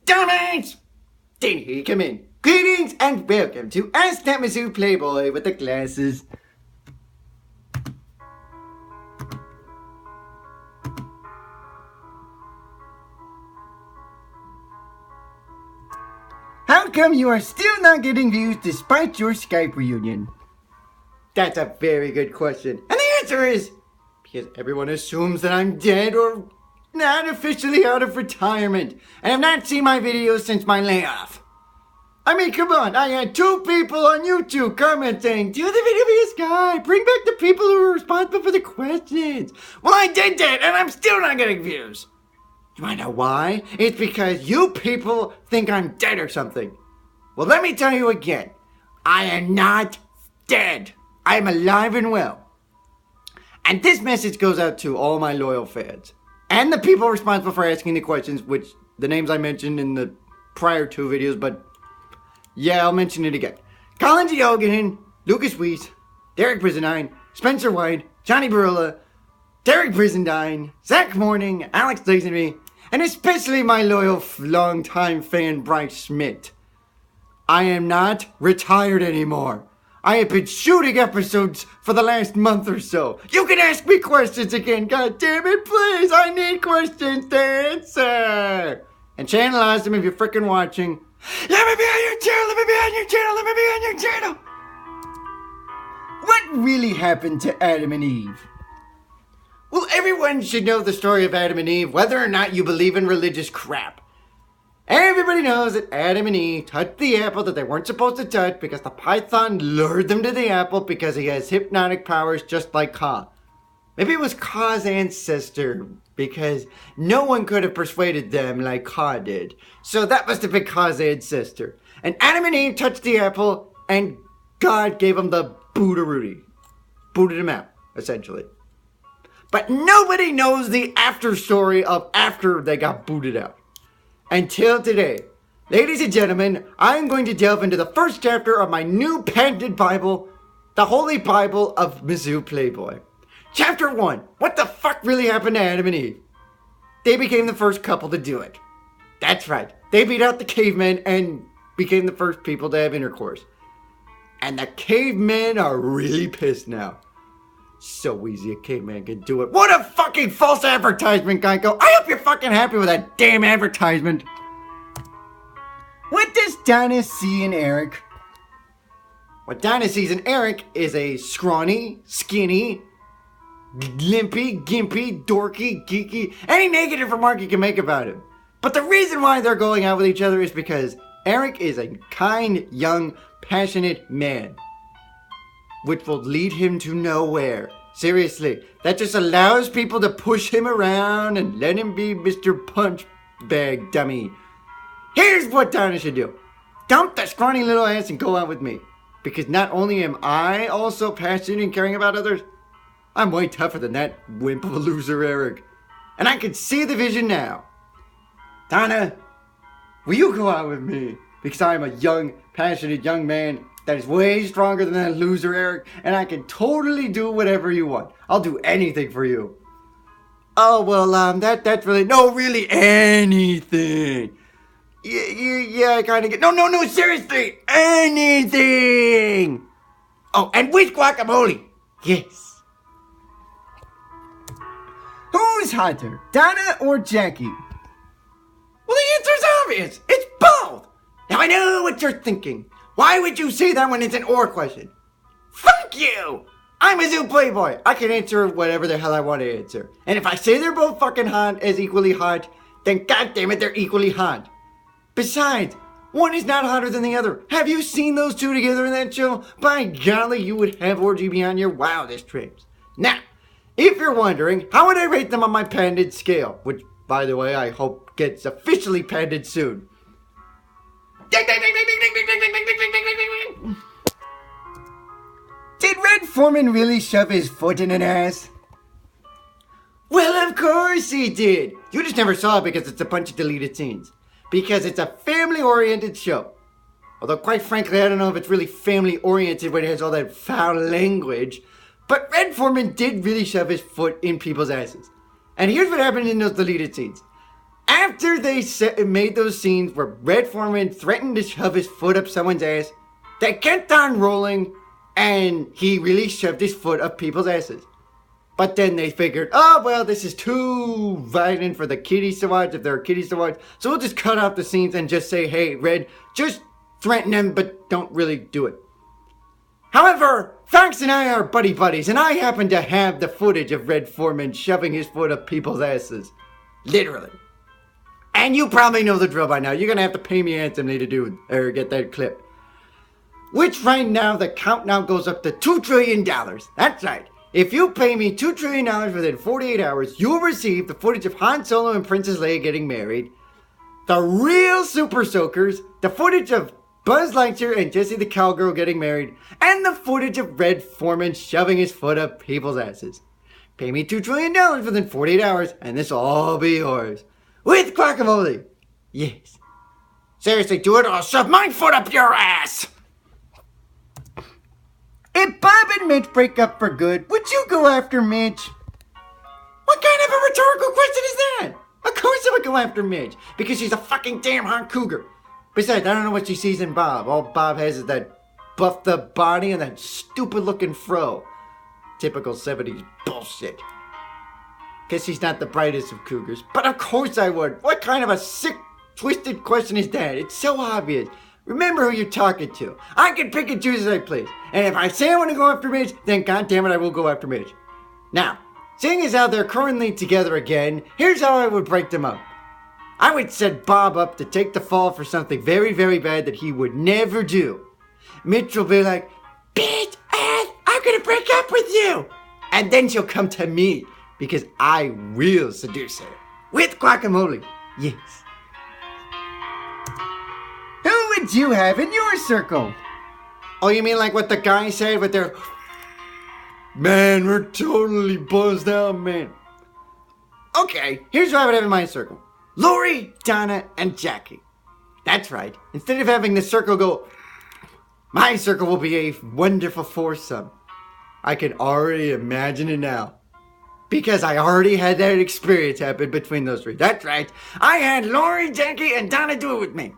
Dumbass! Then here you come in. Greetings and welcome to Ask That Mizzou Playboy with the Glasses. How come you are still not getting views despite your Skype reunion? That's a very good question. And the answer is because everyone assumes that I'm dead or not officially out of retirement and have not seen my videos since my layoff. I mean, come on, I had 2 people on YouTube comment saying, do the video via Skype, bring back the people who were responsible for the questions. Well, I did that and I'm still not getting views. You wanna know why? It's because you people think I'm dead or something. Well, let me tell you again. I am not dead. I am alive and well. And this message goes out to all my loyal fans. And the people responsible for asking the questions, which the names I mentioned in the prior 2 videos, but yeah, I'll mention it again. Colin Diogan, Lucas Weiss, Derek Brizendine, Spencer White, Johnny Barilla, Derek Brizendine, Zach Morning, Alex Lazenby, and especially my loyal longtime fan Bryce Schmidt. I am not retired anymore. I have been shooting episodes for the last month or so. You can ask me questions again, god damn it, please. I need questions to answer. And channelize them if you're freaking watching. Let me be on your channel, let me be on your channel, let me be on your channel. What really happened to Adam and Eve? Well, everyone should know the story of Adam and Eve, whether or not you believe in religious crap. Everybody knows that Adam and Eve touched the apple that they weren't supposed to touch because the python lured them to the apple because he has hypnotic powers just like Ka. Maybe it was Ka's ancestor because no one could have persuaded them like Ka did. So that must have been Ka's ancestor. And Adam and Eve touched the apple and God gave them the bootarooty. Booted them out, essentially. But nobody knows the after story of after they got booted out. Until today. Ladies and gentlemen, I'm going to delve into the first chapter of my new patented Bible, the Holy Bible of Mizzou Playboy. Chapter 1. What the fuck really happened to Adam and Eve? They became the first couple to do it. That's right. They beat out the cavemen and became the first people to have intercourse. And the cavemen are really pissed now. So easy a caveman can do it. What a fucking false advertisement, Geico. I hope you're fucking happy with that damn advertisement. What does Donna see in Eric? What Donna sees in Eric is a scrawny, skinny, limpy, gimpy, dorky, geeky, any negative remark you can make about him. But the reason why they're going out with each other is because Eric is a kind, young, passionate man, which will lead him to nowhere. Seriously, that just allows people to push him around and let him be Mr. Punchbag Dummy. Here's what Donna should do. Dump that scrawny little ass and go out with me. Because not only am I also passionate and caring about others, I'm way tougher than that wimp of a loser Eric. And I can see the vision now. Donna, will you go out with me? Because I am a young, passionate young man that is way stronger than that loser Eric, and I can totally do whatever you want. I'll do anything for you. Oh, well, that's really, no, really anything. Yeah, I kind of get, no, seriously, anything. Oh, and with guacamole. Yes. Who's hotter, Donna or Jackie? Well, the answer's obvious. It's both. Now, I know what you're thinking. Why would you say that when it's an or question? Fuck you! I'm a Zoo Playboy. I can answer whatever the hell I want to answer. And if I say they're both fucking hot as equally hot, then goddammit they're equally hot. Besides, one is not hotter than the other. Have you seen those 2 together in that show? By golly, you would have orgy beyond your wildest dreams. Now, if you're wondering, how would I rate them on my patented scale? Which, by the way, I hope gets officially patented soon. Did Red Forman really shove his foot in an ass? Well, of course he did. You just never saw it because it's a bunch of deleted scenes. Because it's a family-oriented show. Although, quite frankly, I don't know if it's really family-oriented when it has all that foul language. But Red Forman did really shove his foot in people's asses. And here's what happened in those deleted scenes. After they made those scenes where Red Forman threatened to shove his foot up someone's ass, they kept on rolling, and he really shoved his foot up people's asses. But then they figured, oh, well, this is too violent for the kiddies to watch, if there are kiddies to watch. So we'll just cut out the scenes and just say, hey, Red, just threaten them, but don't really do it. However, Fox and I are buddies, and I happen to have the footage of Red Forman shoving his foot up people's asses. Literally. And you probably know the drill by now. You're going to have to pay me handsomely to do or get that clip. Which right now, the count now goes up to $2 trillion. That's right. If you pay me $2 trillion within 48 hours, you'll receive the footage of Han Solo and Princess Leia getting married, the real Super Soakers, the footage of Buzz Lightyear and Jessie the Cowgirl getting married, and the footage of Red Forman shoving his foot up people's asses. Pay me $2 trillion within 48 hours, and this will all be yours. With guacamole. Yes. Seriously, do it or I'll shove my foot up your ass! If Bob and Mitch break up for good, would you go after Mitch? What kind of a rhetorical question is that? Of course I would go after Mitch, because she's a fucking damn hot cougar. Besides, I don't know what she sees in Bob. All Bob has is that buffed up body and that stupid looking fro. Typical 70s bullshit. Guess she's not the brightest of cougars. But of course I would. What kind of a sick, twisted question is that? It's so obvious. Remember who you're talking to. I can pick and choose as I please. And if I say I want to go after Mitch, then goddammit I will go after Mitch. Now, seeing as how they're currently together again, here's how I would break them up. I would set Bob up to take the fall for something very, very bad that he would never do. Mitch will be like, bitch ass, I'm gonna break up with you. And then she'll come to me, because I will seduce her. With guacamole. Yes. Who would you have in your circle? Oh, you mean like what the guy said with their... Man, we're totally buzzed out, man. Okay, here's what I would have in my circle. Lori, Donna, and Jackie. That's right. Instead of having the circle go... My circle will be a wonderful foursome. I can already imagine it now. Because I already had that experience happen between those three. That's right. I had Lori, Jackie, and Donna do it with me.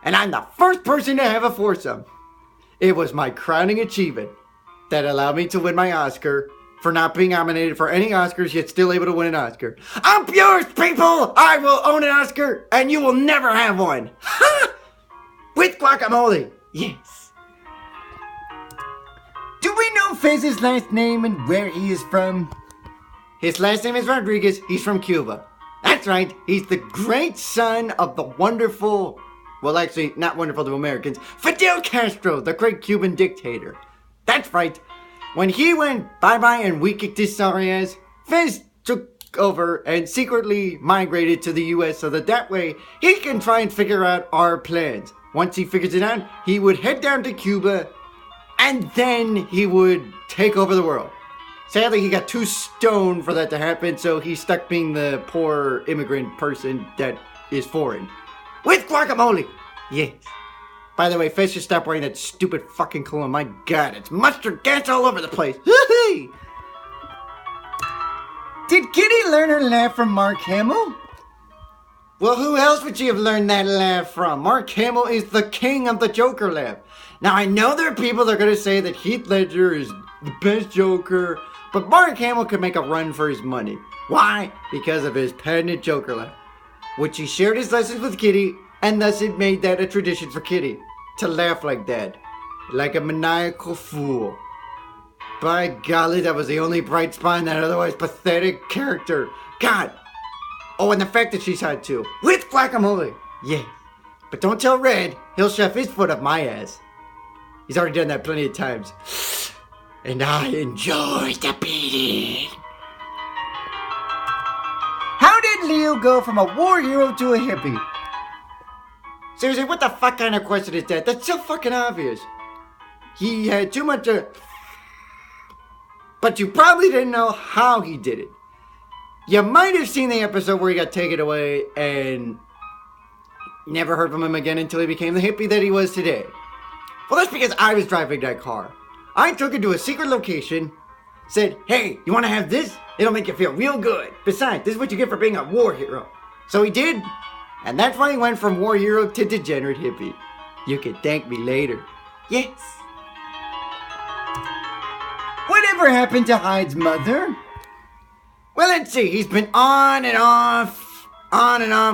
And I'm the first person to have a foursome. It was my crowning achievement that allowed me to win my Oscar for not being nominated for any Oscars, yet still able to win an Oscar. I'm yours, people! I will own an Oscar, and you will never have one. Ha! With guacamole. Yes. Do we know Fez's last name and where he is from? His last name is Rodriguez. He's from Cuba. That's right. He's the great son of the wonderful... Well, actually, not wonderful to Americans. Fidel Castro, the great Cuban dictator. That's right. When he went bye-bye and we kicked his sorry ass, Fez took over and secretly migrated to the U.S. so that way he can try and figure out our plans. Once he figures it out, he would head down to Cuba and then he would take over the world. Sadly, he got too stoned for that to happen, so he's stuck being the poor immigrant person that is foreign. With guacamole! Yes. By the way, Fez should stop wearing that stupid fucking cologne. My god, it's mustard gas all over the place. Did Kitty learn her laugh from Mark Hamill? Well, who else would she have learned that laugh from? Mark Hamill is the king of the Joker laugh. Now, I know there are people that are going to say that Heath Ledger is the best Joker, but Mark Hamill could make a run for his money. Why? Because of his patented Joker laugh, which he shared his lessons with Kitty, and thus it made that a tradition for Kitty to laugh like that, like a maniacal fool. By golly, that was the only bright spot in that otherwise pathetic character. God. Oh, and the fact that she's hot too. With guacamole. Yes. But don't tell Red, he'll shove his foot up my ass. He's already done that plenty of times. And I enjoy the beating. How did Leo go from a war hero to a hippie? Seriously, what the fuck kind of question is that? That's so fucking obvious. He had too much But you probably didn't know how he did it. You might have seen the episode where he got taken away and never heard from him again until he became the hippie that he was today. Well, that's because I was driving that car. I took him to a secret location, said, hey, you want to have this? It'll make you feel real good. Besides, this is what you get for being a war hero. So he did. And that's why he went from war hero to degenerate hippie. You can thank me later. Yes. Whatever happened to Hyde's mother? Well, let's see. He's been on and off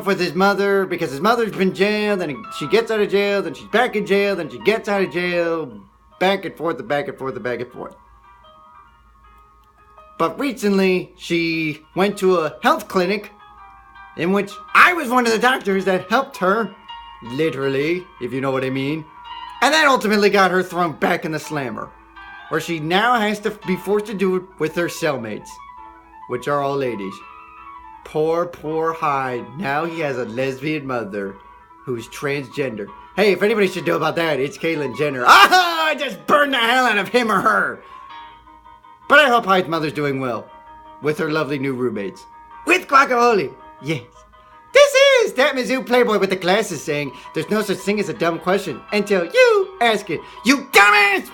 with his mother because his mother's been jailed, and she gets out of jail, then she's back in jail, then she gets out of jail, back and forth and back and forth and back and forth. But recently, she went to a health clinic in which I was one of the doctors that helped her, literally, if you know what I mean, and that ultimately got her thrown back in the slammer, where she now has to be forced to do it with her cellmates, which are all ladies. Poor Hyde. Now he has a lesbian mother who's transgender. Hey, if anybody should know about that, it's Caitlyn Jenner. Ah! I just burned the hell out of him or her. But I hope Hyde's mother's doing well with her lovely new roommates. With guacamole. Yes. This is that Mizzou Playboy with the glasses saying there's no such thing as a dumb question until you ask it. You dumbass!